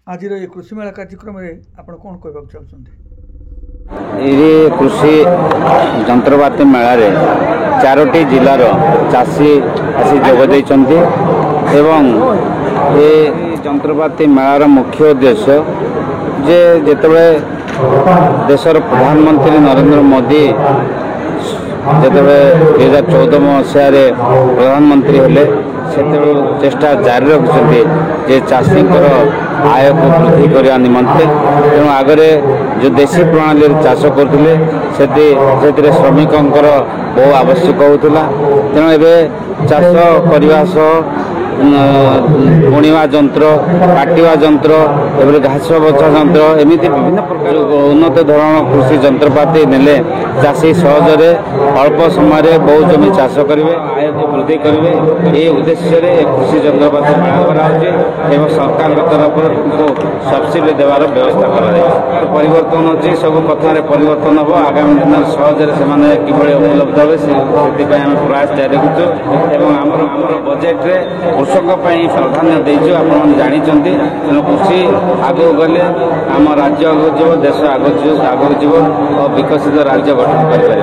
आज कृषि मेला कार्यक्रम आपण कौन कहवाक चाहते? ये कृषि जंत्रपाति मेला रे 4टी जिलार चाषी आसी जोगदे एवं ये जंत्रपाति मेलार मुख्य उद्देश्य जे जेतबे देशर प्रधानमंत्री नरेंद्र मोदी जेतबे 2014 मसीह प्रधानमंत्री हेले से चेष्टा जारी रखिंट चाषी आय को वृद्धि करने निमंते तेणु आगरे जो देशी प्रणाली चाष करते से श्रमिकों बहु आवश्यक होता तेणु एवं चाष करने बुणवा जंत्र काटिवा जंत्र घास बछा जंत्र एमती विभिन्न प्रकार उन्नत धरण कृषि जंत्रपाति नेले चाषी सहजरे अल्प समय बहु जमी चाष करेंगे आय को वृद्धि करेंगे ये उद्देश्य कृषि जंत्रपाति मेला एवं सरकार तरफ सब्सिडी देवार व्यवस्था परिवर्तन अच्छी सब कथार परिवर्तन हम आगामी दिन सहजरे से किभली उपलब्ध हे से प्रयास जारी रखुँ आमर बजेट रे कृषक प्राधान्य देचु आप जानते तेणु कृषि आगे गले आम राज्य आगे जीव देश आगे जीव और विकसित राज्य गठन कर।